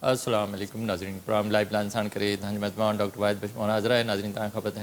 السلام علیکم ناظرین، پروگرام لائف پلان سان کرے تاج مہمان ڈاکٹر واحد بشمون حاضر ہے. ناظرین تاں خبر ہے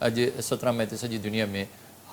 اج 17 مئی تے سڄی دنیا میں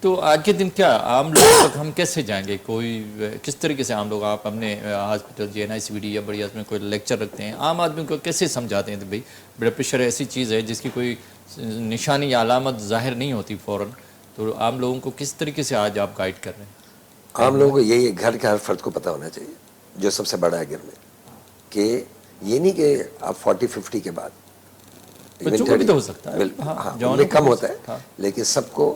تو آج کے دن کیا عام لوگوں تک ہم کیسے جائیں گے؟ کوئی کس طریقے سے عام لوگ، آپ اپنے ہاسپٹل NICVD یا بڑی میں کوئی لیکچر رکھتے ہیں، عام آدمی کو کیسے سمجھاتے ہیں کہ بھئی بلڈ پریشر ایسی چیز ہے جس کی کوئی نشانی یا علامت ظاہر نہیں ہوتی فوراً، تو عام لوگوں کو کس طریقے سے آج آپ گائیڈ کر رہے ہیں؟ عام لوگوں کو یہی ہے، گھر کے ہر فرد کو پتہ ہونا چاہیے جو سب سے بڑا ہے گھر میں، کہ یہ نہیں کہ آپ 40-50 کے بعد بچوں کو بھی تو ہو سکتا ہے، ہاں ان جوانوں میں کو کم بھی ہوتا ہاں. ہے، لیکن سب کو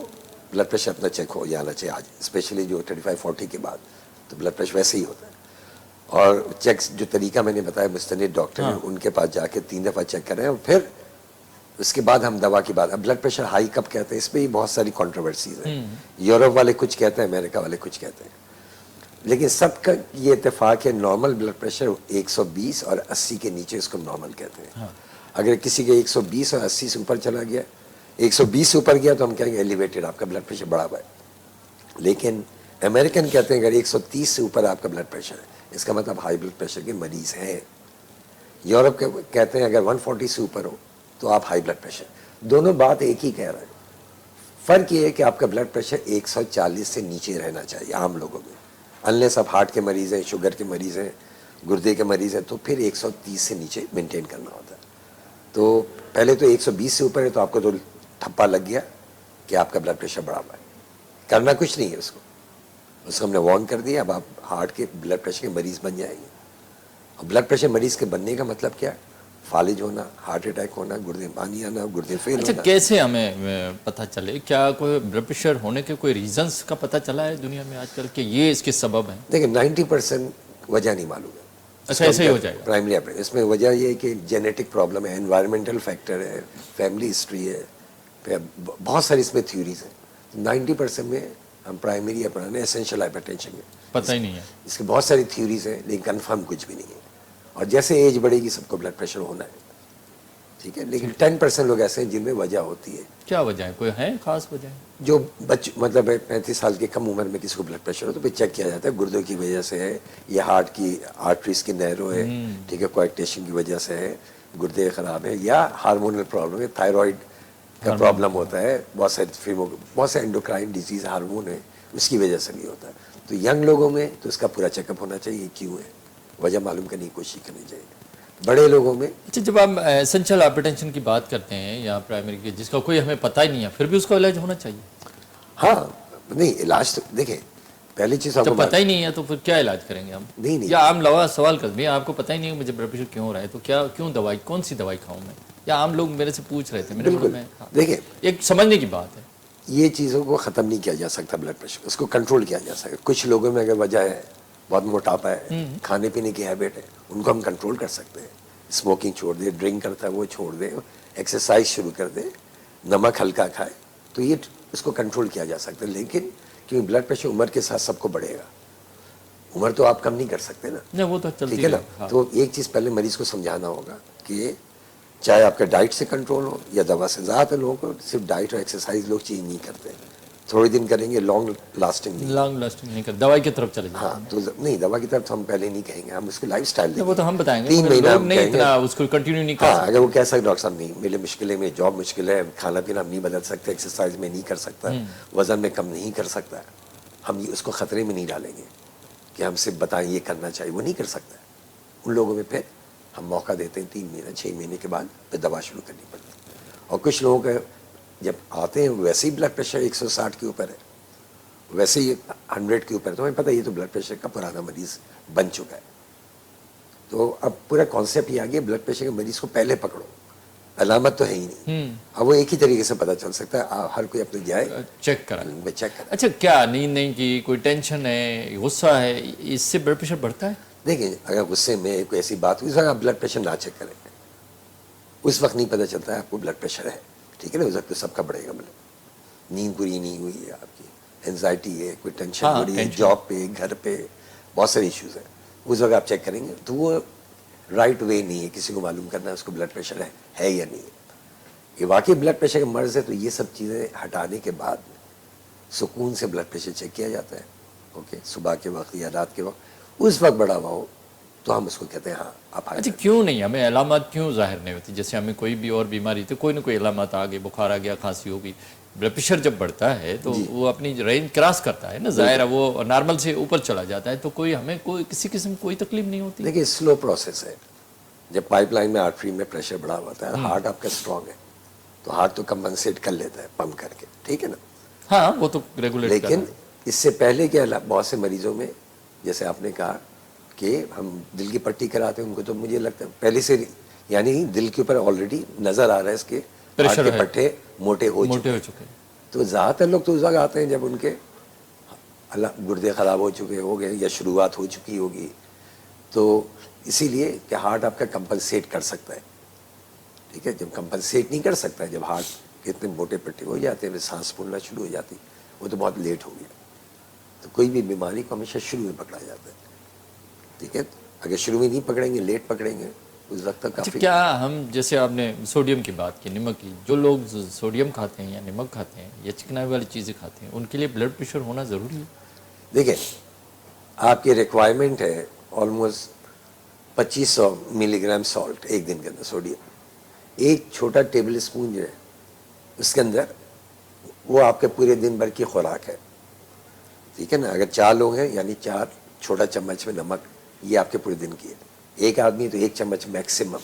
بلڈ پریشر اپنا چیک ہو جانا چاہیے آج، اسپیشلی جو 35-40 کے بعد تو بلڈ پریشر ویسے ہی ہوتا ہے. اور چیکس جو طریقہ میں نے بتایا مستند ڈاکٹر ہیں ان کے پاس جا کے 3 دفعہ چیک کریں، اور پھر اس کے بعد ہم دوا کی بات. اب بلڈ پریشر ہائی کب کہتے ہیں، اس پہ ہی بہت ساری کنٹروورسیز ہیں. یورپ والے کچھ کہتے ہیں، امریکہ والے کچھ کہتے ہیں، لیکن سب کا یہ اتفاق ہے نارمل بلڈ پریشر 120 اور 80 کے نیچے اس کو نارمل کہتے ہیں. اگر کسی کے 120 اور 80 سے اوپر چلا گیا، 120 سے اوپر گیا تو ہم کہیں گے ایلیویٹڈ، آپ کا بلڈ پریشر بڑھا ہوا ہے. لیکن امریکن کہتے ہیں اگر 130 سے اوپر آپ کا بلڈ پریشر ہے اس کا مطلب ہائی بلڈ پریشر کے مریض ہیں. یورپ کہتے ہیں اگر 140 سے اوپر ہو تو آپ ہائی بلڈ پریشر. دونوں بات ایک ہی کہہ رہے ہیں، فرق یہ ہے کہ آپ کا بلڈ پریشر 140 سے نیچے رہنا چاہیے عام لوگوں میں، انلیس آپ ہارٹ کے مریض ہیں، شوگر کے مریض ہیں، گردے کے مریض ہیں، تو پھر 130 سے نیچے مینٹین کرنا ہوتا ہے. تو پہلے تو 120 سے اوپر ہے تو آپ کو تو ٹھپا لگ گیا کہ آپ کا بلڈ پریشر بڑھا ہوا ہے. کرنا کچھ نہیں ہے اس کو ہم نے وارن کر دیا، اب آپ ہارٹ کے بلڈ پریشر کے مریض بن جائیں گے. اور بلڈ پریشر مریض کے بننے کا مطلب کیا؟ فالج ہونا، ہارٹ اٹیک ہونا، گردے پانی آنا، گردے فیل اچھا ہونا. کیسے ہمیں پتہ چلے؟ کیا کوئی بلڈ پریشر ہونے کے کوئی ریزنس کا پتہ چلا ہے دنیا میں آج کل کہ یہ اس کے سبب ہیں؟ دیکھیں 90% وجہ نہیں معلوم ہے. اچھا ایسے ہی ہو جائے گا؟ پرائمری اس میں وجہ یہ ہے کہ جینیٹک پرابلم ہے، انوائرمنٹل فیکٹر ہے، فیملی ہسٹری ہے، پھر بہت ساری اس میں تھیوریز ہیں. 90% میں ہم پرائمری یا پڑھانے اسینشل ہائپر ٹینشن میں پتہ ہی نہیں ہے. اس کی بہت ساری تھیوریز ہیں لیکن کنفرم کچھ بھی نہیں ہے. اور جیسے ایج بڑھے گی سب کو بلڈ پریشر ہونا ہے، ٹھیک ہے، لیکن 10% لوگ ایسے ہیں جن میں وجہ ہوتی ہے. کیا وجہ ہے؟ کوئی ہے خاص وجہ ہے؟ جو مطلب 35 سال کی کم عمر میں کسی کو بلڈ پریشر ہو تو پھر چیک کیا جاتا ہے، گردوں کی وجہ سے ہے، یہ ہارٹ کی آرٹریز کی نیرو ہے، ٹھیک ہے، کوئیکٹیشن کی وجہ سے ہے، گردے خراب ہے، یا ہارمونل پرابلم ہے، تھائرائڈ کا پرابلم ہوتا ہے، بہت سے انڈوکرائن ڈیزیز ہارمون ہے اس کی وجہ سے بھی ہوتا ہے. تو ینگ لوگوں میں تو اس کا پورا چیک اپ ہونا چاہیے کیوں ہے، وجہ معلوم کرنے کی کوشش کرنی چاہیے. بڑے لوگوں میں اچھا جب آپ اسینشل ہائپر ٹینشن کی بات کرتے ہیں یا پرائمری کی جس کا کوئی ہمیں پتہ ہی نہیں ہے، پھر بھی اس کا علاج ہونا چاہیے؟ ہاں نہیں علاج تو دیکھیں پہلی چیز جب پتہ ہی نہیں ہے تو پھر کیا علاج کریں گے ہم؟ نہیں یا عام لوگ سوال کرتے ہیں آپ کو پتہ ہی نہیں ہے مجھے بلڈ پریشر کیوں ہو رہا ہے تو کیوں دوائی، کون سی دوائی کھاؤں میں؟ یا عام لوگ میرے سے پوچھ رہے تھے. بالکل دیکھیں ایک سمجھنے کی بات ہے. یہ چیزوں کو ختم نہیں کیا جا سکتا بلڈ پریشر، اس کو کنٹرول کیا جا سکتا. کچھ لوگوں میں اگر وجہ ہے بہت موٹاپا ہے، کھانے پینے کی ہیبٹ ہے، ان کو ہم کنٹرول کر سکتے ہیں. اسموکنگ چھوڑ دے، ڈرنک کرتا ہے وہ چھوڑ دے، ایکسرسائز شروع کر دے، نمک ہلکا کھائے، تو یہ اس کو کنٹرول کیا جا سکتا ہے. لیکن کیونکہ بلڈ پریشر عمر کے ساتھ سب کو بڑھے گا، عمر تو آپ کم نہیں کر سکتے نا، وہ تو ٹھیک ہے نا. تو ایک چیز پہلے مریض کو سمجھانا ہوگا کہ چاہے آپ کا ڈائٹ سے کنٹرول ہو یا دوا سے. زیادہ تر لوگوں کو صرف ڈائٹ اور ایکسرسائز لوگ چینج نہیں کرتے، تھوڑے دن کریں گے، لانگ لاسٹنگ نہیں کرتے، دوائی کی طرف چلے جاتے ہیں. ہاں تو نہیں، دوا کی طرف ہم پہلے نہیں کہیں گے، ہم اس کو لائف اسٹائل دیں گے. وہ تو ہم بتائیں گے 3 مہینہ ہم نہیں کہیں گے اتنا اس کو کنٹینیو نہیں کر ہاں. اگر وہ کہہ سکتے ڈاکٹر صاحب نہیں میرے مشکل ہے، میری جاب مشکل ہے، کھانا پینا ہم نہیں بدل سکتے، ایکسرسائز میں نہیں کر سکتا، وزن میں کم نہیں کر سکتا، ہم اس کو خطرے میں نہیں ڈالیں گے کہ ہم صرف بتائیں یہ کرنا چاہیے، وہ نہیں کر سکتا. ان لوگوں میں پھر ہم موقع دیتے ہیں 3 مہینے 6 مہینے کے بعد پھر دوا شروع کرنی پڑتی ہے. اور کچھ لوگوں کا جب آتے ہیں ویسے ہی بلڈ پریشر 160 کے اوپر ہے، ویسے ہی 100 کے اوپر ہے، تو ہمیں پتہ یہ تو بلڈ پریشر کا پرانا مریض بن چکا ہے. تو اب پورا کانسیپٹ یہ آ گیا بلڈ پریشر کے مریض کو پہلے پکڑو، علامت تو ہے ہی نہیں. اب وہ ایک ہی طریقے سے پتہ چل سکتا ہے، ہر کوئی اپنے جائے چیک کرائے. چیک کرے. اچھا کیا نیند نہیں کی، کوئی ٹینشن ہے، غصہ ہے، اس سے بلڈ پریشر بڑھتا ہے؟ دیکھیں اگر غصے میں کوئی ایسی بات ہوئی تو آپ بلڈ پریشر نہ چیک کریں، اس وقت نہیں پتہ چلتا ہے آپ کو بلڈ پریشر ہے، ٹھیک ہے نا. اس وقت تو سب کا بڑھے گا. نیند پوری نہیں ہوئی ہے آپ کی، اینزائٹی ہے، کوئی ٹینشن ہو رہی ہے جاب پہ، گھر پہ، بہت سارے ایشوز ہیں، اس وقت آپ چیک کریں گے. تو وہ رائٹ وے نہیں ہے کسی کو معلوم کرنا اس کو بلڈ پریشر ہے یا نہیں. یہ واقعی بلڈ پریشر کا مرض ہے تو یہ سب چیزیں ہٹانے کے بعد سکون سے بلڈ پریشر چیک کیا جاتا ہے. اوکے، صبح کے وقت یا رات کے وقت، اس وقت بڑا ہوا ہو تو ہم اس کو کہتے ہیں ہاں آپ. اچھا کیوں نہیں ہمیں علامات کیوں ظاہر نہیں ہوتی؟ جیسے ہمیں کوئی بھی اور بیماری تو کوئی نہ کوئی علامات آ گئی، بخار آ گیا، کھانسی ہوگی، بلڈ پریشر جب بڑھتا ہے تو وہ اپنی رینج کراس کرتا ہے نا، ظاہر ہے وہ نارمل سے اوپر چلا جاتا ہے، تو کوئی ہمیں کوئی کسی قسم کوئی تکلیف نہیں ہوتی؟ دیکھیے سلو پروسیس ہے. جب پائپ لائن میں آرٹری میں پریشر بڑھا ہوتا ہے، ہارٹ آپ کا اسٹرانگ ہے تو ہارٹ تو کمپنسیٹ کر لیتا ہے پمپ کر کے، ٹھیک ہے نا. ہاں وہ تو ریگولیٹ کر لیکن اس سے پہلے کیا بہت سے مریضوں میں جیسے آپ نے کہا کہ ہم دل کی پٹی کراتے ہیں، ان کو تو مجھے لگتا ہے پہلے سے یعنی دل کے اوپر آلریڈی نظر آ رہا ہے اس کے ہارٹ کے پٹھے موٹے ہو چکے ہیں. تو زیادہ تر لوگ تو اس وقت آتے ہیں جب ان کے گردے خراب ہو چکے ہو گئے یا شروعات ہو چکی ہوگی. تو اسی لیے کہ ہارٹ آپ کا کمپنسیٹ کر سکتا ہے، ٹھیک ہے. جب کمپنسیٹ نہیں کر سکتا ہے، جب ہارٹ کے اتنے موٹے پٹے ہو جاتے ہیں، سانس پھولنا شروع ہو جاتی، وہ تو بہت لیٹ ہو گیا. تو کوئی بھی بیماری کو ہمیشہ شروع میں پکڑا جاتا ہے، ٹھیک ہے. اگر شروع میں نہیں پکڑیں گے، لیٹ پکڑیں گے، اس وقت تک کافی. کیا ہم جیسے آپ نے سوڈیم کی بات کی، نمک کی، جو لوگ سوڈیم کھاتے ہیں یا نمک کھاتے ہیں یا چکنائی والی چیزیں کھاتے ہیں، ان کے لیے بلڈ پریشر ہونا ضروری ہے؟ دیکھیں آپ کی ریکوائرمنٹ ہے آلموسٹ 2500 ملی گرام سالٹ ایک دن کے اندر سوڈیم. ایک چھوٹا ٹیبل اسپون جو ہے اس کے اندر وہ آپ کے پورے دن بھر کی خوراک ہے، ٹھیک ہے نا. اگر 4 لوگ ہیں یعنی 4 چھوٹا چمچ میں نمک، یہ آپ کے پورے دن کی ہے. ایک آدمی تو 1 چمچ میکسیمم،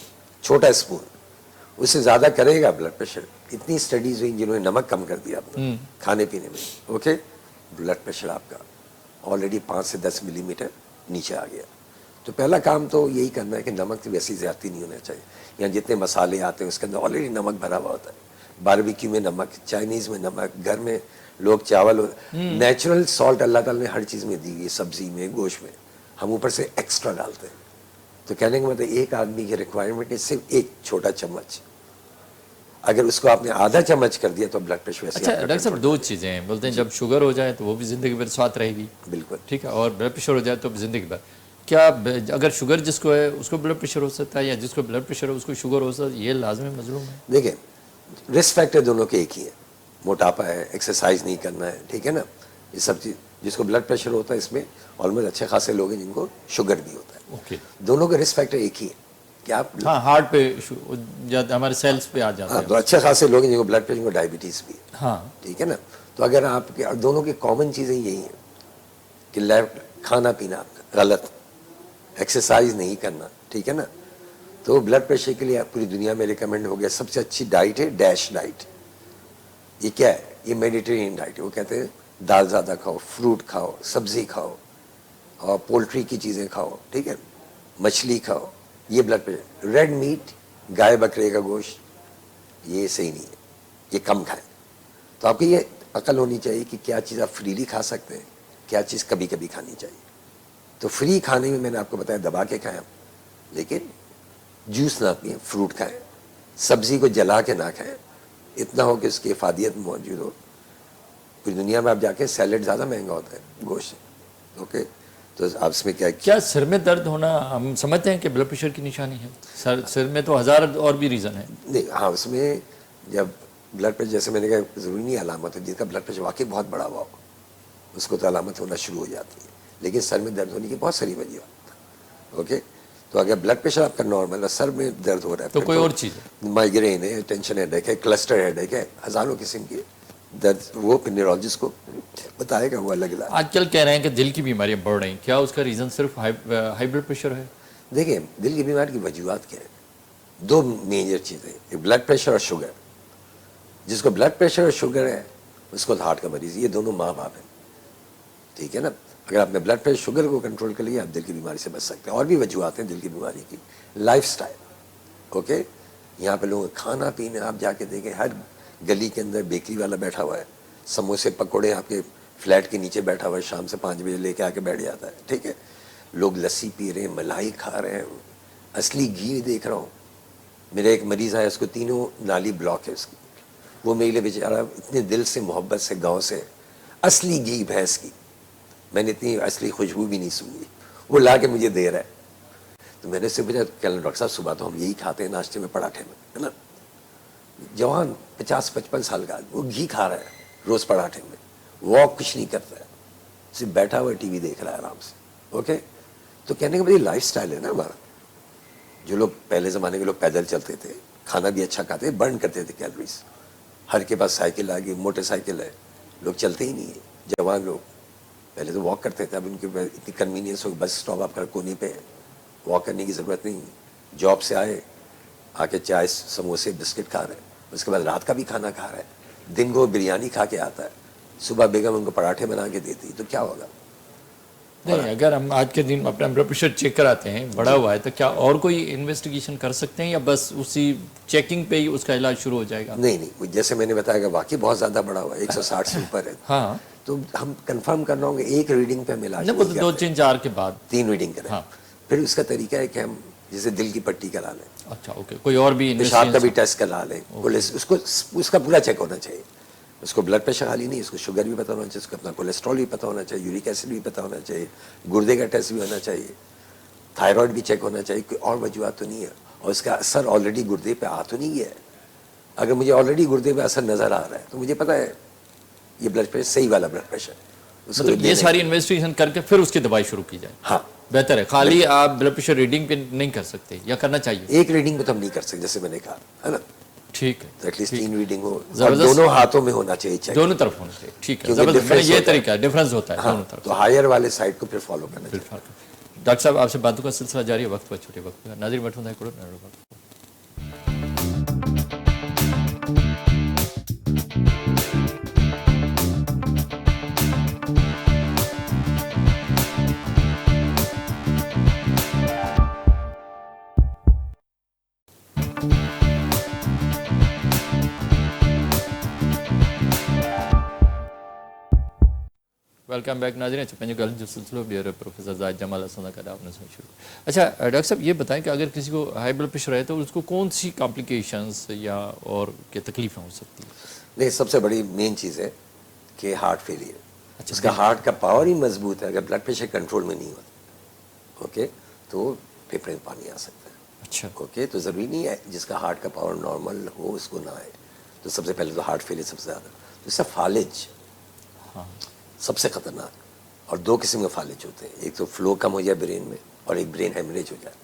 چھوٹا اسپون. اس سے زیادہ کرے گا بلڈ پریشر. اتنی اسٹڈیز ہوئی جنہوں نے نمک کم کر دیا اپنا کھانے پینے میں، اوکے، بلڈ پریشر آپ کا آلریڈی 5 سے 10 ملی میٹر نیچے آ گیا. تو پہلا کام تو یہی کرنا ہے کہ نمک تو ویسی زیادتی نہیں ہونا چاہیے. یہاں جتنے مسالے آتے ہیں اس کے اندر آلریڈی نمک بھرا ہوا ہوتا ہے. باربیکیو میں نمک، چائنیز میں نمک، گھر میں لوگ چاول، نیچرل سالٹ اللہ تعالیٰ نے ہر چیز میں دی ہے، سبزی میں، گوشت میں. ہم اوپر سے ایکسٹرا ڈالتے ہیں. تو کہنے کا مطلب ایک آدمی کی ریکوائرمنٹ ہے صرف ایک چھوٹا چمچ. اگر اس کو آپ نے آدھا چمچ کر دیا تو بلڈ پریشر ویسے. اچھا ڈاکٹر صاحب، 2 چیزیں ہیں، بولتے ہیں جب شوگر ہو جائے تو وہ بھی زندگی بھر ساتھ رہے گی، بالکل ٹھیک ہے، اور بلڈ پریشر ہو جائے تو زندگی بھر. کیا اگر شوگر جس کو ہے اس کو بلڈ پریشر ہو سکتا ہے، یا جس کو بلڈ پریشر ہے اس کو شوگر ہو سکتا ہے؟ یہ لازمی مظلوم ہے. دیکھیں رسک فیکٹر دونوں کے ایک ہی ہے. موٹاپا ہے، ایکسرسائز نہیں کرنا ہے، ٹھیک ہے نا. یہ سب چیز جس کو بلڈ پریشر ہوتا ہے اس میں آلموسٹ اچھے خاصے لوگ ہیں جن کو شوگر بھی ہوتا ہے. اوکے، دونوں کا رسک فیکٹر ایک ہی ہے کہ آپ ہاں ہارٹ پہ ہمارے سیلز پہ آ جاتے ہیں. تو اچھے خاصے لوگ ہیں جن کو بلڈ پریشر، ڈائبٹیز بھی ہے، ہاں ٹھیک ہے نا. تو اگر آپ کے دونوں کی کامن چیزیں یہی ہیں کہ کھانا پینا آپ کا غلط، ایکسرسائز نہیں کرنا، ٹھیک ہے نا. تو بلڈ پریشر کے لیے پوری دنیا میں ریکمینڈ ہو گیا سب سے اچھی ڈائٹ ہے ڈیش ڈائٹ. یہ کیا ہے؟ یہ میڈیٹرینین ڈائٹ ہے. وہ کہتے ہیں دال زیادہ کھاؤ، فروٹ کھاؤ، سبزی کھاؤ، اور پولٹری کی چیزیں کھاؤ، ٹھیک ہے، مچھلی کھاؤ. یہ بلڈ پریشر. ریڈ میٹ، گائے بکرے کا گوشت، یہ صحیح نہیں ہے، یہ کم کھائیں. تو آپ کو یہ عقل ہونی چاہیے کہ کیا چیز آپ فریلی کھا سکتے ہیں، کیا چیز کبھی کبھی کھانی چاہیے. تو فری کھانے میں نے آپ کو بتایا دبا کے کھائیں، لیکن جوس نہ پئیں، فروٹ کھائیں، سبزی کو جلا کے نہ کھائیں. اتنا ہو کہ اس کی افادیت موجود ہو. پوری دنیا میں آپ جا کے سیلڈ زیادہ مہنگا ہوتا ہے گوشت، اوکے. تو آپ اس میں کیا سر میں درد ہونا ہم سمجھتے ہیں کہ بلڈ پریشر کی نشانی ہے؟ سر میں تو 1000 اور بھی ریزن ہے. نہیں، ہاں اس میں جب بلڈ پریشر، جیسے میں نے کہا ضروری نہیں علامت ہے. جس کا بلڈ پریشر واقعی بہت بڑا ہوا ہو اس کو تو علامت ہونا شروع ہو جاتی ہے. لیکن سر میں درد ہونے کی بہت ساری وجہ، اوکے. تو اگر بلڈ پریشر آپ کا نارمل ہے، سر میں درد ہو رہا ہے تو کوئی اور چیز ہے، مائگرین ہے، ٹینشن ہیڈیک ہے، کلسٹر ہیڈیک ہے، ہزاروں قسم کی درد، وہ پھر نیورولوجسٹ کو بتائے گا. وہ الگ الگ. آج کل کہہ رہے ہیں کہ دل کی بیماریاں بڑھ رہی ہیں، کیا اس کا ریزن صرف ہائی بلڈ پریشر ہے؟ دیکھیں دل کی بیماری کی وجوہات کیا ہیں؟ 2 میجر چیزیں، ایک بلڈ پریشر اور شوگر. جس کو بلڈ پریشر اور شوگر ہے اس کو ہارٹ کا مریض. یہ دونوں ماں باپ ہیں، ٹھیک ہے نا. اگر آپ نے بلڈ پریشر شوگر کو کنٹرول کر لیا آپ دل کی بیماری سے بچ سکتے ہیں. اور بھی وجوہات ہیں دل کی بیماری کی. Life style, okay. یہاں پہ لوگ کھانا پینے، آپ جا کے دیکھیں ہر گلی کے اندر بیکری والا بیٹھا ہوا ہے، سموسے پکوڑے آپ کے فلیٹ کے نیچے بیٹھا ہوا ہے، شام سے 5 بجے لے کے آ کے بیٹھ جاتا ہے، ٹھیک ہے. لوگ لسی پی رہے ہیں، ملائی کھا رہے ہیں، اصلی گھی دیکھ رہا ہوں. میرا ایک مریض آیا، اس کو 3 نالی بلاک ہے اس کی. وہ میرے لیے بیچارہ اتنے دل سے محبت سے گاؤں سے اصلی گھی بھینس کی، میں نے اتنی اصلی خوشبو بھی نہیں سنی، وہ لا کے مجھے دے رہا ہے. تو میں نے اس سے پوچھا کہنا ڈاکٹر صاحب صبح تو ہم یہی کھاتے ہیں ناشتے میں پراٹھے میں، ہے نا. جوان 50-55 سال کا وہ گھی کھا رہا ہے روز پراٹھے میں، واک کچھ نہیں کرتا ہے، صرف بیٹھا ہوا ٹی وی دیکھ رہا ہے آرام سے، اوکے. تو کہنے کا بھائی لائف سٹائل ہے نا ہمارا. جو لوگ پہلے زمانے کے لوگ پیدل چلتے تھے، کھانا بھی اچھا کھاتے، برن کرتے تھے کیلوریز، ہر کے پاس سائیکل آ گئی, موٹر سائیکل ہے, لوگ چلتے ہی نہیں ہیں. جوان لوگ پہلے تو واک کرتے تھے, اب ان کے اتنی کنوینئنس ہو, بس اسٹاپ آپ کا کونے پہ, واک کرنے کی ضرورت نہیں. جاب سے آئے, آ کے چائے سموسے بسکٹ کھا رہے ہیں, اس کے بعد رات کا بھی کھانا کھا رہے ہیں, دن کو بیریانی کھا کے آتا ہے, صبح بیگم ان کو پراٹھے بنا کے دیتی, تو کیا ہوگا؟ نہیں, اگر ہم آج کے دن اپنا بلڈ پریشر چیک کراتے ہیں بڑا ہوا ہے تو کیا اور کوئی انویسٹیگیشن کر سکتے ہیں یا بس اسی چیکنگ پہ ہی اس کا علاج شروع ہو جائے گا؟ نہیں, جیسے میں نے بتایا کہ واقعی بہت زیادہ بڑا ہوا ہے, 160 سے اوپر ہے, ہاں, تو ہم کنفرم کر رہا ہوں کہ ایک ریڈنگ پہ ہم علاج نہیں وہ نہیں تو کرتے, 2-4 کے بعد 3 ریڈنگ کریں. ہاں. پھر اس کا طریقہ ہے کہ ہم جیسے دل کی پٹی کرا لیں, اچھا اوکے, کوئی اور بھی پیشاب کا بھی ٹیسٹ کرا لیں, اس کو اس کا پورا چیک ہونا چاہیے. اس کو بلڈ پریشر خالی نہیں, اس کو شوگر بھی پتہ ہونا چاہیے, اس کو اپنا کولیسٹرول بھی پتہ ہونا چاہیے, یورک ایسڈ بھی پتہ ہونا چاہیے, گردے کا ٹیسٹ بھی ہونا چاہیے, تھائرائڈ بھی چیک ہونا چاہیے, کوئی اور وجوہات تو نہیں ہے, اور اس کا اثر آلریڈی گردے پہ آ تو نہیں ہے. اگر مجھے آلریڈی گردے پہ اثر نظر آ رہا ہے تو مجھے پتہ ہے یہ بلڈ پریشر صحیح والا بلڈ پریشر, مطلب یہ ساری انویسٹیگیشن کر کے پھر اس کی دوائی شروع کی جائے. ہاں بہتر ہے, خالی آپ بلڈ پریشر ریڈنگ پہ نہیں کر سکتے یا کرنا چاہیے؟ ایک ریڈنگ پہ تو ہم نہیں کر سکتے, جیسے میں نے کہا ہے نا, ٹھیک ہے, تو ایٹ لیسٹ 3 ریڈنگ ہو, اور زبردست. دونوں ہاتھوں میں ہونا چاہیے چیک, دونوں طرف ہونا چاہیے. ٹھیک ہے, کیونکہ زبردست, difference یہ ہوتا ہے. طریقہ ہے, ڈفرینس ہوتا ہے ہاں, دونوں طرف. تو ہائر والے سائڈ کو پھر فالو کرنا چاہیے. ڈاکٹر صاحب آپ سے باتوں کا سلسلہ جاری ہے, وقت پر چھوٹے وقت پر ناظرین بیٹھوں تھا کرو. ویلکم بیک ناظرین. اچھا پنجو گل جو سلسلہ بیئر پروفیسر زاہد جمال حسن کا آپ نے سن شروع. اچھا ڈاکٹر صاحب یہ بتائیں کہ اگر کسی کو ہائی بلڈ پریشر ہے تو اس کو کون سی کمپلیکیشنز یا اور کیا تکلیفیں ہو سکتی ہیں؟ نہیں, سب سے بڑی مین چیز ہے کہ ہارٹ فیلئر. اس کا ہارٹ کا پاور ہی مضبوط ہے, اگر بلڈ پریشر کنٹرول میں نہیں ہوتا, اوکے, تو پھیپھڑے میں پانی آ سکتا ہے. اچھا اوکے, تو ضروری نہیں ہے جس کا ہارٹ کا پاور نارمل ہو اس کو نہ آئے. تو سب سے پہلے تو ہارٹ فیلئر سب سے زیادہ, تو اس سے فالج سب سے خطرناک. اور 2 قسم کے فالج ہوتے ہیں, ایک تو فلو کم ہو جائے برین میں, اور ایک برین ہیمریج ہو جائے.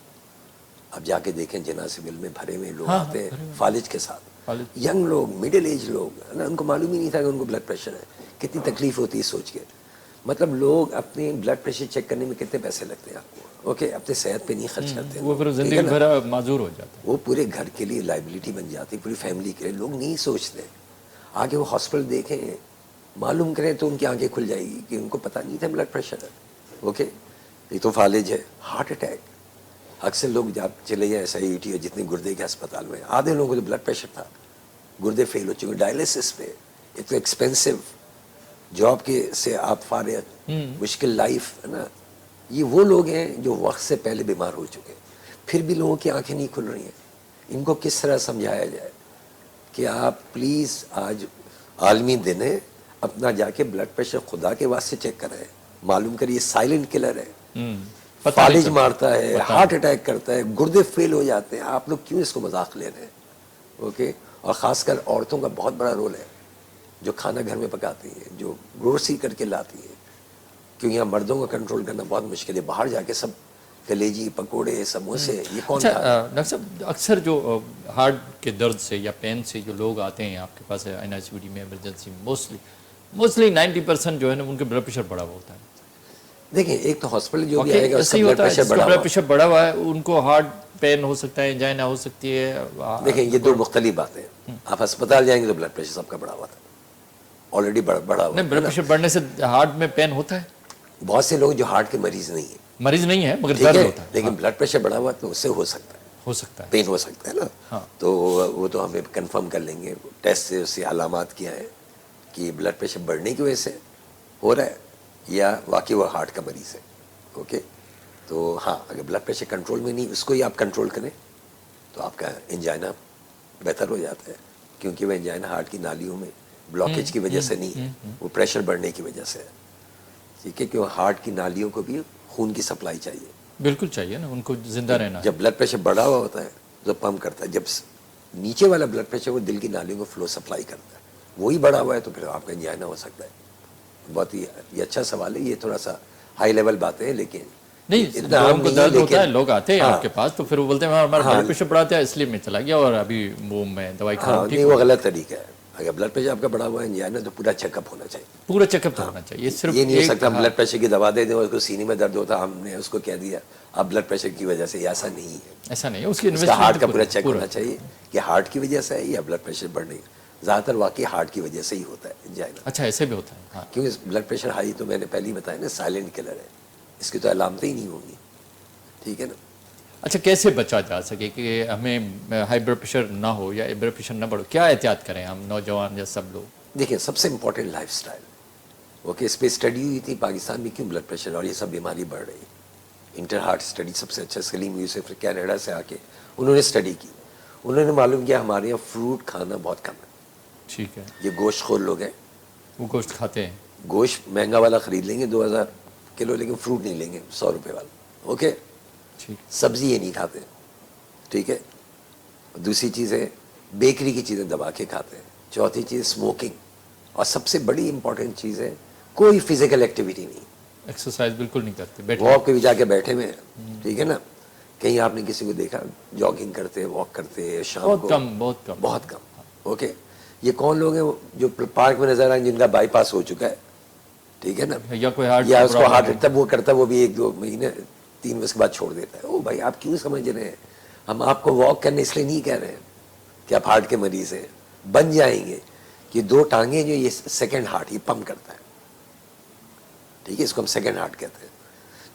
اب جا کے دیکھیں جنازے میں بھرے ہوئے لوگ آتے ہیں فالج کے ساتھ, ینگ لوگ, مڈل ایج لوگ, ان کو معلوم ہی نہیں تھا کہ ان کو بلڈ پریشر ہے. کتنی تکلیف ہوتی ہے سوچ کے. مطلب لوگ اپنے بلڈ پریشر چیک کرنے میں کتنے پیسے لگتے ہیں آپ کو, اوکے, اپنے صحت پہ نہیں خرچ کرتے, وہ پھر زندگی بھر معذور ہو جاتا ہے, وہ پورے گھر کے لیے لائبلٹی بن جاتی ہے, پوری فیملی کے لیے. لوگ نہیں سوچتے, آگے وہ ہاسپٹل دیکھیں, معلوم کریں تو ان کی آنکھیں کھل جائے گی کہ ان کو پتہ نہیں تھا بلڈ پریشر ہے. اوکے, یہ تو فالج ہے. ہارٹ اٹیک, اکثر لوگ جب چلے جائیں SIUT اور جتنے گردے کے ہسپتال میں, آدھے لوگوں کو جو بلڈ پریشر تھا, گردے فیل ہو چکے, ڈائلیسس پہ. ایک تو ایکسپینسو, جاب کے سے آپ فارغ, مشکل لائف ہے نا. یہ وہ لوگ ہیں جو وقت سے پہلے بیمار ہو چکے, پھر بھی لوگوں کی آنکھیں نہیں کھل رہی ہیں. ان کو کس طرح سمجھایا جائے کہ آپ پلیز, آج عالمی دن ہے, اپنا جا کے بلڈ پریشر خدا کے واسطے چیک کریں, معلوم کریے سائلنٹ کلر ہے, فالج مارتا ہے, ہارٹ اٹیک کرتا ہے, گردے فیل ہو جاتے ہیں. آپ لوگ کیوں اس کو مذاق لے رہے ہیں؟ اوکے, اور خاص کر عورتوں کا بہت بڑا رول ہے, جو کھانا گھر میں پکاتی ہیں, جو گروسری کر کے لاتی ہیں, کیونکہ یہاں مردوں کو کنٹرول کرنا بہت مشکل ہے. باہر جا کے سب کلیجی, پکوڑے, سموسے, یہ کون کھا رہا ہے؟ ڈاکٹر صاحب اکثر جو ہارٹ کے درد سے یا پین سے جو لوگ آتے ہیں آپ کے پاس NICU میں ایمرجنسی, موسٹلی 90% جو ہے نا ان کے بلڈ پریشر بڑا ہوا ہوتا ہے. دیکھیں, ایک تو ہاسپٹل جو بھی آئے گا اس کا بلڈ پریشر بڑا ہوا ہے, ان کو ہارٹ پین ہو سکتا ہے, انجائنا ہو سکتی ہے. دیکھیں, یہ 2 مختلف باتیں ہیں. آپ ہسپتال جائیں گے تو بلڈ پریشر سب کا بڑا ہوا تھا, آلریڈی بڑا ہوا. بلڈ پریشر بڑھنے سے ہارٹ میں پین ہوتا ہے. بہت سے لوگ جو ہارٹ کے مریض نہیں ہیں, مریض نہیں ہے مگر درد ہوتا ہے, لیکن بلڈ پریشر بڑا ہوا تو اس سے ہو سکتا ہے, پین ہو سکتا ہے نا. تو وہ تو ہمیں کنفرم کر لیں گے ٹیسٹ سے, اس سے علامات کیا ہیں کہ بلڈ پریشر بڑھنے کی وجہ سے ہو رہا ہے یا واقعی وہ ہارٹ کا مریض ہے. اوکے, تو ہاں, اگر بلڈ پریشر کنٹرول میں نہیں, اس کو ہی آپ کنٹرول کریں تو آپ کا انجائنا بہتر ہو جاتا ہے, کیونکہ وہ انجائنا ہارٹ کی نالیوں میں بلاکیج کی وجہ سے نہیں ہے, وہ پریشر بڑھنے کی وجہ سے ہے. ٹھیک ہے, کہ ہارٹ کی نالیوں کو بھی خون کی سپلائی چاہیے. بالکل چاہیے نا, ان کو زندہ رہنا. جب بلڈ پریشر بڑھا ہوا ہوتا ہے تو پمپ کرتا ہے, جب نیچے والا بلڈ پریشر وہ دل کی نالیوں کو فلو سپلائی کرتا ہے, وہی بڑھا ہوا ہے تو پھر آپ کا انجائنا ہو سکتا ہے. بہت ہی یہ اچھا سوال ہے, یہ تھوڑا سا ہائی لیول باتیں ہیں, لیکن نہیں, لوگوں کو درد ہوتا ہے, لوگ آتے ہیں آپ کے پاس تو پھر وہ بولتے ہیں ہمارا بلڈ پریشر بڑھاتا ہے اس لیے میں چلا گیا اور ابھی وہ میں دوائی کھا رہا ہوں. نہیں, وہ غلط طریقہ ہے. اگر بلڈ پریشر آپ کا بڑا ہوا ہے نا تو پورا چیک اپ ہونا چاہیے. پورا چیک اپ ہونا چاہیے. صرف یہ نہیں ہو سکتا بلڈ پریشر کی دوا دے دیں اور اس کو سینے میں درد ہوتا ہم نے اس کو کہہ دیا اب بلڈ پریشر کی وجہ سے. ایسا نہیں ہے, ایسا نہیں ہے. اس کی ہارٹ کا پورا چیک ہونا چاہیے کہ ہارٹ کی وجہ سے ہے یا بلڈ پریشر بڑھنے کا. زیادہ تر واقعی ہارٹ کی وجہ سے ہی ہوتا ہے انجائنا. اچھا ایسے بھی ہوتا ہے. ہاں کیونکہ بلڈ پریشر ہائی تو میں نے پہلے ہی بتایا نا سائلنٹ کلر ہے, اس کی تو علامتیں ہی نہیں ہوں گی. ٹھیک ہے نا. اچھا کیسے بچا جا سکے کہ ہمیں ہائی بلڈ پریشر نہ ہو یا بلڈ پریشر نہ بڑھو, کیا احتیاط کریں ہم نوجوان یا سب لوگ؟ دیکھیں سب سے امپورٹنٹ لائف اسٹائل. اوکے, اس پہ اسٹڈی ہوئی تھی پاکستان میں کیوں بلڈ پریشر اور یہ سب بیماری بڑھ رہی ہے. انٹر ہارٹ اسٹڈی سب سے اچھا سلیم یوسف کینیڈا سے آ کے انہوں نے اسٹڈی کی. انہوں نے معلوم کیا ہمارے یہاں فروٹ کھانا بہت کم ہے. ٹھیک ہے. یہ گوشت خور لوگ ہیں, وہ گوشت کھاتے ہیں. گوشت مہنگا والا خرید لیں گے 2000 کلو, لیکن فروٹ نہیں لیں گے 100 روپے والا. اوکے, ٹھیک. سبزی یہ نہیں کھاتے. ٹھیک ہے. دوسری چیز ہے بیکری کی چیزیں دبا کے کھاتے ہیں. چوتھی چیز اسموکنگ. اور سب سے بڑی امپورٹنٹ چیز ہے کوئی فزیکل ایکٹیویٹی نہیں. ایکسرسائز بالکل نہیں کرتے. واک پہ بھی جا کے بیٹھے ہوئے ہیں. ٹھیک ہے نا. کہیں آپ نے کسی کو دیکھا جاگنگ کرتے واک کرتے شام کو؟ بہت کم, بہت کم, بہت کم. اوکے, یہ کون لوگ ہیں جو پارک میں نظر آئیں جن کا بائی پاس ہو چکا ہے. ٹھیک ہے نا. یا کوئی ہارٹ یا اس کو ہارٹ اٹیک وہ کرتا ہے, وہ بھی 1-2 مہینے 3 مہینے کے بعد چھوڑ دیتا ہے. او بھائی آپ کیوں سمجھ رہے ہیں, ہم آپ کو واک کرنے اس لیے نہیں کہہ رہے ہیں کہ آپ ہارٹ کے مریض ہیں. بن جائیں گے کہ 2 ٹانگیں جو یہ سیکنڈ ہارٹ یہ پمپ کرتا ہے. ٹھیک ہے, اس کو ہم سیکنڈ ہارٹ کہتے ہیں.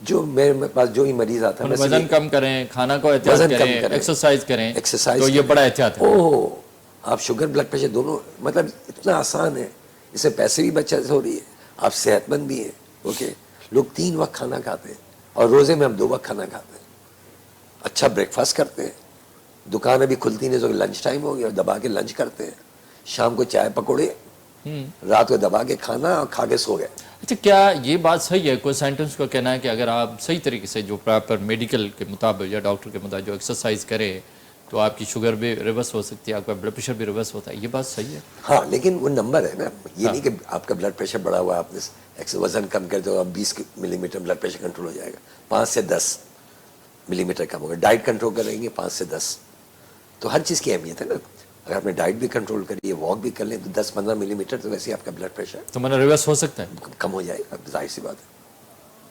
جو میرے پاس جو ہی مریض آتا ہے وزن کم کریں, کھانا کو احتیاط کریں, ایکسرسائز کریں, تو یہ بڑا احتیاط ہے. اوہ, آپ شوگر بلڈ پریشر دونوں, مطلب اتنا آسان ہے, اس سے پیسے بھی بچت ہو رہی ہے, آپ صحت مند بھی ہیں. اوکے, لوگ 3 وقت کھانا کھاتے ہیں اور روزے میں ہم 2 وقت کھانا کھاتے ہیں. اچھا بریک فاسٹ کرتے ہیں, دکان ابھی کھلتی نہیں تو لنچ ٹائم ہو گیا اور دبا کے لنچ کرتے ہیں. شام کو چائے پکوڑے, رات کو دبا کے کھانا اور کھا کے سو گئے. اچھا کیا یہ بات صحیح ہے, کوئی سائنٹسٹ کا کہنا ہے کہ اگر آپ صحیح طریقے سے جو پراپر میڈیکل کے مطابق یا ڈاکٹر کے مطابق جو ایکسرسائز کریں تو آپ کی شوگر بھی ریورس ہو سکتی ہے, آپ کا بلڈ پریشر بھی ریورس ہوتا ہے, یہ بات صحیح ہے؟ ہاں, لیکن وہ نمبر ہے نا, یہ نہیں کہ آپ کا بلڈ پریشر بڑھا ہوا ہے, آپ نے وزن کم کر دو, اب 20 ملی میٹر بلڈ پریشر کنٹرول ہو جائے گا. 5 سے 10 ملی میٹر کم ہوگا. ڈائٹ کنٹرول کریں گے 5 سے 10. تو ہر چیز کی اہمیت ہے نا. اگر آپ نے ڈائٹ بھی کنٹرول کری ہے, واک بھی کر لیں تو 10-15 ملی میٹر تو ویسے آپ کا بلڈ پریشر تو میں ریورس ہو سکتا ہے, کم ہو جائے گا. ظاہر سی بات ہے,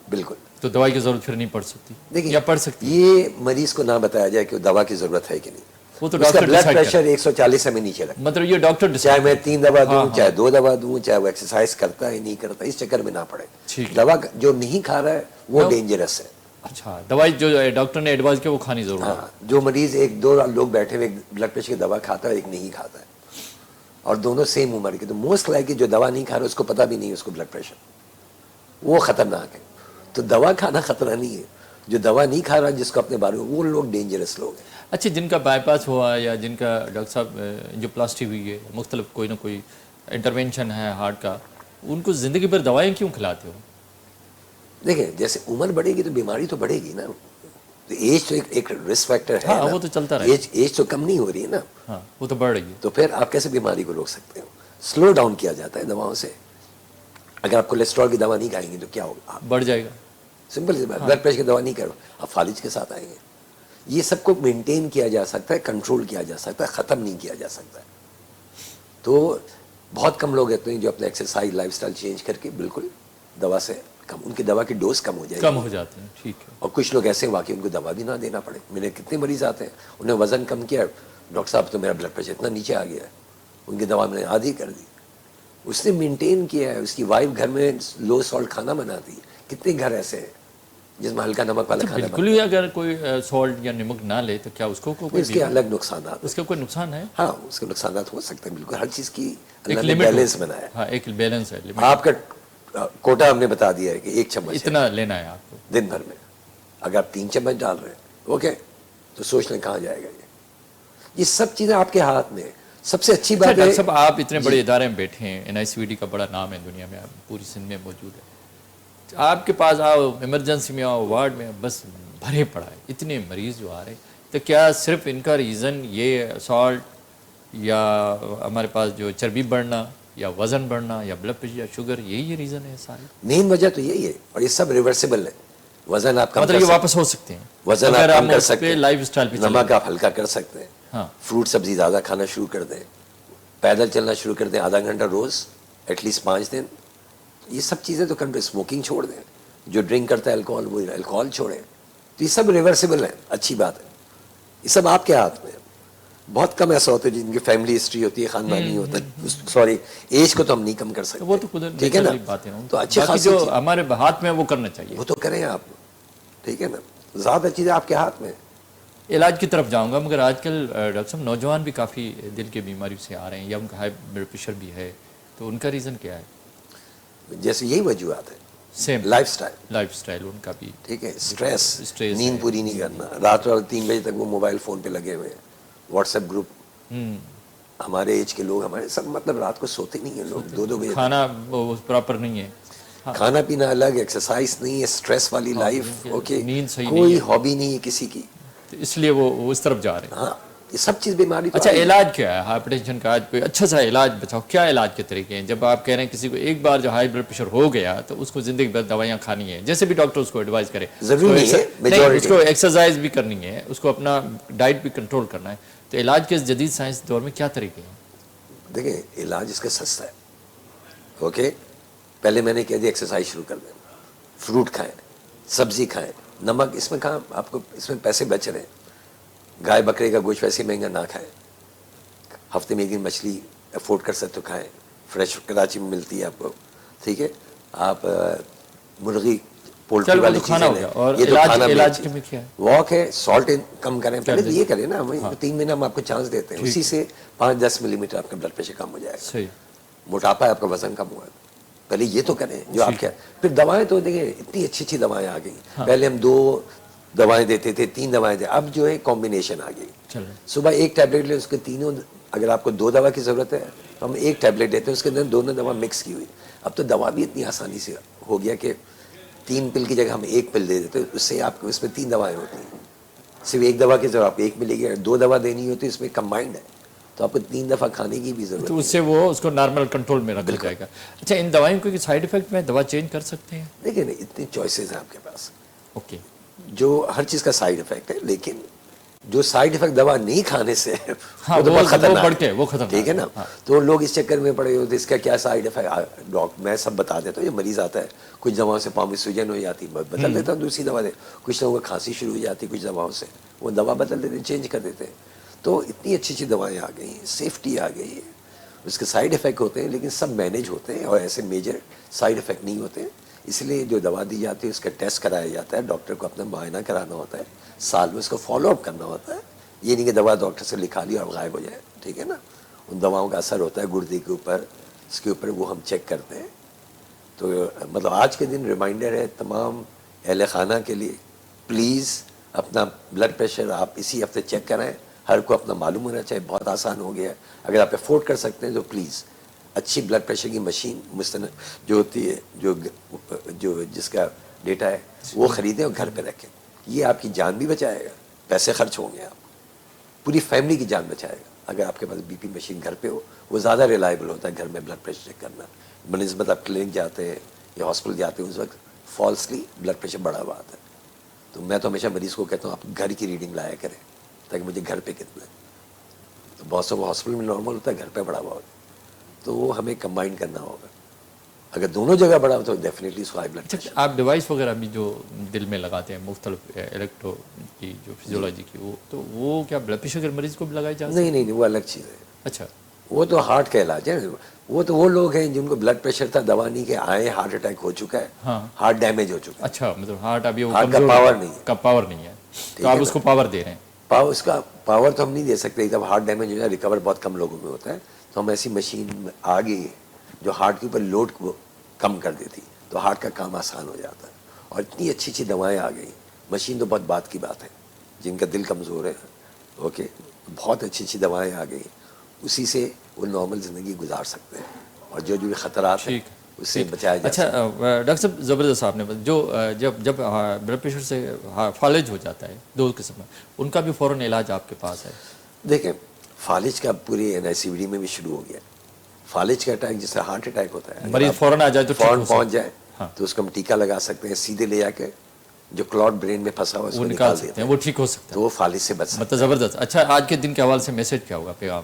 بالکل. تو دوائی کی ضرورت پھر نہیں پڑ سکتی, دیکھیں یا پڑ سکتی؟ یہ مریض کو نہ بتایا جائے کہ دوا کی ضرورت ہے کہ نہیں. وہ تو اس کا ڈاکٹر بلڈ ڈیسائیڈ پریشر 140 سے میں نیچے رکھتا, مطلب یہ ڈاکٹر چاہے میں 3 دوا دوں, چاہے 2 دوا دوں, چاہے وہ ایکسرسائز کرتا ہے نہیں کرتا, اس چکر میں نہ پڑے. دوا جو نہیں کھا رہا ہے وہ ڈینجرس ہے. اچھا, دوائی جو ڈاکٹر نے ایڈوائز کیا وہ کھانی ضرور ہے. ہاں, جو مریض 1-2 لوگ بیٹھے ہوئے بلڈ پریشر کی دوا کھاتا ہے, ایک نہیں کھاتا ہے, اور دونوں سیم عمر کے, تو موسٹ لائک جو دوا نہیں کھا رہا اس کو پتہ بھی نہیں ہے اس کو بلڈ پریشر, وہ خطرناک ہے. تو دوا کھانا خطرہ نہیں ہے, جو دوا نہیں کھا رہا جس کو اپنے بارے میں, وہ لوگ ڈینجرس لوگ ہیں. اچھا, جن کا بائی پاس ہوا یا جن کا ڈاکٹر صاحب جو پلاسٹی ہوئی ہے, مختلف کوئی نہ کوئی انٹرونشن ہے ہارٹ کا, ان کو زندگی بھر دوائیں کیوں کھلاتے ہو؟ دیکھیں جیسے عمر بڑھے گی تو بیماری تو بڑھے گی نا. تو ایج تو ایک رسک فیکٹر ہے. ہاں, وہ تو چلتا رہے. ایج تو کم نہیں ہو رہی ہے نا. ہاں, وہ تو بڑھ رہی ہے. تو پھر آپ کیسے بیماری کو روک سکتے ہو؟ سلو ڈاؤن کیا جاتا ہے دواؤں سے. اگر آپ کولیسٹرول کی دوا نہیں کھائیں گے تو کیا ہوگا؟ بڑھ جائے گا. سمپل سی بات. بلڈ پریشر کی دوا نہیں کرو, آپ فالج کے ساتھ آئیں گے. یہ سب کو مینٹین کیا جا سکتا ہے, کنٹرول کیا جا سکتا ہے, ختم نہیں کیا جا سکتا ہے. تو بہت کم لوگ ہوتے ہیں جو اپنا ایکسرسائز لائف اسٹائل چینج کر کے بالکل دوا سے کم, ان کی دوا کی ڈوز کم ہو جائے گی, کم ہو جاتے ہیں. ٹھیک ہے. اور کچھ لوگ ایسے واقعی ان کو دوا بھی نہ دینا پڑے. میرے کتنے مریض آتے ہیں انہیں وزن کم کیا, ڈاکٹر صاحب تو میرا بلڈ پریشر اتنا نیچے آ گیا ہے, ان کی دوا میں نے آدھی کر دی. اس نے مینٹین کیا ہے, اس کی وائف گھر میں لو سالٹ کھانا بناتی ہے. کتنے گھر ایسے ہیں جس میں ہلکا نمک والا کھانا بالکل ہی اگر کوئی سالٹ یا نمک نہ لے تو کیا اس کو اس کے الگ نقصانات, اس کا کوئی نقصان ہے؟ ہاں, اس کے نقصانات ہو سکتے ہیں بالکل. ہر چیز کی اللہ نے بیلنس بنایا. ہاں, ایک بیلنس ہے. آپ کا کوٹا ہم نے بتا دیا ہے کہ 1 چمچ اتنا لینا ہے آپ کو دن بھر میں. اگر آپ 3 چمچ ڈال رہے ہیں اوکے, تو سوچ لیں کہاں جائے گا یہ سب چیزیں آپ کے ہاتھ میں. سب سے اچھی بات ہے ڈاکٹر صاحب آپ اتنے بڑے ادارے میں بیٹھے ہیں, NICVD کا بڑا نام ہے دنیا میں, پوری سندھ میں موجود ہے. آپ کے پاس آؤ, ایمرجنسی میں آؤ, وارڈ میں, بس بھرے پڑا ہے, اتنے مریض جو آ رہے ہیں. تو کیا صرف ان کا ریزن یہ سالٹ یا ہمارے پاس جو چربی بڑھنا یا وزن بڑھنا یا بلڈ پریشر یا شوگر, یہی ریزن ہے سارے؟ مین وجہ تو یہی ہے, اور یہ سب ریورسیبل ہے. وزن آپ مطلب یہ واپس ہو سکتے ہیں, وزن آپ کم کر سکتے ہیں, لائف اسٹائل پہ نمک آپ ہلکا کر سکتے ہیں, ہاں, فروٹ سبزی زیادہ کھانا شروع کر دیں, پیدل چلنا شروع کر دیں آدھا گھنٹہ روز ایٹ لیسٹ 5 دن. یہ سب چیزیں تو کنٹرول. اسموکنگ چھوڑ دیں. جو ڈرنک کرتا ہے الکوہول وہ الکوہول چھوڑیں. تو یہ سب ریورسیبل ہیں. اچھی بات ہے. یہ سب آپ کے ہاتھ میں ہے. بہت کم ایسا ہوتا ہے جن کی فیملی ہسٹری ہوتی ہے, خاندانی ہوتا ہے. سوری, ایج کو تو ہم نہیں کم کر سکتے, وہ تو قدرت ٹھیک ہے نا. تو اچھی خاصی جو ہمارے ہاتھ میں وہ کرنا چاہیے, وہ تو کریں آپ, ٹھیک ہے نا. زیادہ چیزیں آپ کے ہاتھ میں. علاج کی طرف جاؤں گا, مگر آج کل ڈاکٹر صاحب نوجوان بھی کافی دل کی بیماری سے آ رہے ہیں, یا ان کا ہائی بلڈ پریشر بھی ہے, تو ان کا ریزن کیا ہے؟ جیسے یہی وجوہات ہے. سیم لائف سٹائل ان کا بھی, ٹھیک ہے. اسٹریس, ہے. نیند پوری نہیں کرنا, رات 3 بجے تک وہ موبائل فون پہ لگے ہوئے ہیں. واٹس ایپ گروپ, ہمارے ایج کے لوگ, ہمارے سب مطلب رات کو سوتے نہیں ہیں لوگ, 2 بجے. کھانا پراپر نہیں ہے, کھانا پینا الگ, ایکسرسائز نہیں ہے, اسٹریس والی لائف, اوکے, نیند صحیح کوئی ہابی نہیں ہے کسی کی, تو اس لیے وہ اس طرف جا رہے ہیں. ہاں, یہ سب چیز بیماری. اچھا, علاج کیا ہے ہائی ٹینشن کا؟ آج کوئی اچھا سا علاج بتاؤ, کیا علاج کے طریقے ہیں؟ جب آپ کہہ رہے ہیں کسی کو ایک بار جو ہائی بلڈ پریشر ہو گیا تو اس کو زندگی بھر دوائیاں کھانی ہے, جیسے بھی ڈاکٹر اس کو ایڈوائز کرے, ضروری نہیں, اس کو ایکسرسائز بھی کرنی ہے, اس کو اپنا ڈائٹ بھی کنٹرول کرنا ہے, تو علاج کے جدید سائنس دور میں کیا طریقے ہیں؟ دیکھیں, علاج اس کا سستا ہے, اوکے. پہلے میں نے کہہ دیا ایکسرسائز شروع کر دیں, فروٹ کھائیں, سبزی کھائیں, نمک اس میں کہاں آپ کو, اس میں پیسے بچ رہے ہیں. گائے بکرے کا گوشت ویسے مہنگا نہ کھائیں, ہفتے میں 1 دن مچھلی افورڈ کر سکتے تو کھائیں, فریش کراچی میں ملتی ہے آپ کو, ٹھیک ہے. آپ مرغی پولٹری والی چیزیں لیں, یہ تو کھانا علاج میں کیا ہے؟ واک ہے, سالٹ کم کریں. پہلے تو یہ کریں نا, 3 مہینے ہم آپ کو چانس دیتے ہیں, اسی سے 5-10 ملی میٹر آپ کا بلڈ پریشر کم ہو جائے گا. موٹاپا ہے, آپ کا وزن کم ہوا ہے, پہلے یہ تو کریں جو آپ کیا. پھر دوائیں تو دیکھیں اتنی اچھی اچھی دوائیں آ گئی. پہلے ہم 2 دوائیں دیتے تھے, 3 دوائیں تھے, اب جو ہے کمبینیشن آ گئی. صبح 1 ٹیبلیٹ لیں, اس کے تینوں, اگر آپ کو 2 دوا کی ضرورت ہے تو ہم 1 ٹیبلیٹ دیتے ہیں, اس کے اندر دونوں دوا مکس کی ہوئی. اب تو دوا بھی اتنی آسانی سے ہو گیا کہ 3 پل کی جگہ ہم 1 پل دے دیتے, اس سے آپ کو اس میں 3 دوائیں ہوتی ہیں. صرف 1 دوا کی ضرورت آپ کو 1 ملے گی, 2 دوا دینی ہوتی ہے اس میں کمبائنڈ ہے, تو آپ کو 3 دفعہ کھانے کی بھی ضرورت ہے, تو اس سے وہ اس کو نارمل کنٹرول میں رکھا جائے گا. اچھا, ان دوائیوں کو سائیڈ افیکٹ میں دوا چینج کر سکتے ہیں؟ دیکھیں اتنی چوائسیز ہیں آپ کے پاس, اوکے, جو ہر چیز کا سائیڈ افیکٹ ہے, لیکن جو سائیڈ افیکٹ دوا نہیں کھانے سے وہ تو بہت خطرناک ہے, وہ خطرناک, ٹھیک ہے نا. تو لوگ اس چکر میں پڑے ہوتے, اس کا کیا سائیڈ افیکٹ, ڈاکٹر میں سب بتا دیتا ہوں. یہ مریض آتا ہے, کچھ دواؤں سے پاؤں میں سوجن ہو جاتی, بدل دیتا ہوں دوسری دوا دے. کچھ لوگوں کو کھانسی شروع ہو جاتی کچھ دواؤں سے, وہ دوا بدل دیتے ہیں, چینج کر دیتے ہیں. تو اتنی اچھی اچھی دوائیں آ گئی ہیں, سیفٹی آ گئی ہے. اس کے سائیڈ افیکٹ ہوتے ہیں لیکن سب مینیج ہوتے ہیں, اور ایسے میجر سائیڈ افیکٹ نہیں ہوتے ہیں. اس لیے جو دوا دی جاتی ہے اس کا ٹیسٹ کرایا جاتا ہے, ڈاکٹر کو اپنا معائنہ کرانا ہوتا ہے, سال میں اس کو فالو اپ کرنا ہوتا ہے. یہ نہیں کہ دوا ڈاکٹر سے لکھا لی اور غائب ہو جائے, ٹھیک ہے نا. ان دواؤں کا اثر ہوتا ہے گردے کے اوپر, اس کے اوپر وہ ہم چیک کرتے ہیں. تو مطلب آج کے دن ریمائنڈر ہے تمام اہل خانہ کے لیے, پلیز اپنا بلڈ پریشر آپ اسی ہفتے چیک کرائیں. ہر کو اپنا معلوم ہونا چاہیے, بہت آسان ہو گیا ہے. اگر آپ افورڈ کر سکتے ہیں تو پلیز اچھی بلڈ پریشر کی مشین جو ہوتی ہے, جو جس کا ڈیٹا ہے وہ خریدیں اور گھر پہ رکھیں. یہ آپ کی جان بھی بچائے گا, پیسے خرچ ہوں گے, آپ پوری فیملی کی جان بچائے گا. اگر آپ کے پاس بی پی مشین گھر پہ ہو, وہ زیادہ ریلائبل ہوتا ہے گھر میں بلڈ پریشر چیک کرنا. بنسبت آپ کلینک جاتے ہیں یا ہاسپٹل جاتے ہیں, اس وقت فالسلی بلڈ پریشر بڑھا ہوا آتا ہے. تو میں تو ہمیشہ مریض کو کہتا ہوں آپ گھر کی ریڈنگ لایا کریں, تاکہ مجھے گھر پہ کتنا ہے. تو بہت سو ہاسپٹل میں نارمل ہوتا ہے, گھر پہ بڑھا ہوا ہوتا ہے, تو وہ ہمیں کمبائن کرنا ہوگا. اگر دونوں جگہ بڑھا ہو تو ڈیفینیٹلی اس کو ہائی بلڈ پریشر. آپ ڈیوائس وغیرہ بھی جو دل میں لگاتے ہیں مختلف الیکٹرو کی جو فزیولوجی کی, وہ کیا بلڈ پریشر کے مریض کو بھی لگائی جاتی ہے؟ نہیں, وہ الگ چیز ہے. اچھا, وہ تو ہارٹ کا علاج ہے. وہ تو وہ لوگ ہیں جن کو بلڈ پریشر تھا, دوا نہیں کہ آئے, ہارٹ اٹیک ہو چکا ہے, ہارٹ ڈیمیج ہو چکا ہے. اچھا, مطلب ہارٹ ابھی ہارٹ کا پاور نہیں ہے, پاور نہیں ہے, تو آپ اس کو پاور دے رہے ہیں. اس کا پاور تو ہم نہیں دے سکتے. جب ہارٹ ڈیمیج ہو جائے, ریکور بہت کم لوگوں میں ہوتا ہے, تو ہم ایسی مشین آ گئی جو ہارٹ کے اوپر لوڈ کو کم کر دیتی, تو ہارٹ کا کام آسان ہو جاتا ہے. اور اتنی اچھی اچھی دوائیں آ گئی. مشین تو بہت بات کی بات ہے, جن کا دل کمزور ہے, اوکے, بہت اچھی اچھی دوائیں آ گئی, اسی سے وہ نارمل زندگی گزار سکتے ہیں, اور جو خطرات ہیں اس سے بچایا جا سکتا ہے. اچھا ڈاکٹر صاحب, زبردست صاحب نے جو جب بلڈ پریشر سے فالج ہو جاتا ہے 2 قسم میں, ان کا بھی فوراً علاج آپ کے پاس ہے؟ دیکھیں, فالج کا پورے NICVD میں بھی شروع ہو گیا. فالج کا اٹیک جس سے ہارٹ اٹیک ہوتا ہے, مریض فوراً آ جائے تو فوراً پہنچ جائے, تو اس کو ہم ٹیکا لگا سکتے ہیں, سیدھے لے جا کے جو کلاٹ برین میں پھنسا ہوا وہ نکال سکتے ہیں, وہ ٹھیک ہو سکتا ہے, تو وہ فالج سے بچ سکتا ہے. مطلب زبردست. اچھا, آج کے دن کے حوالے سے میسج کیا ہوگا, پیغام؟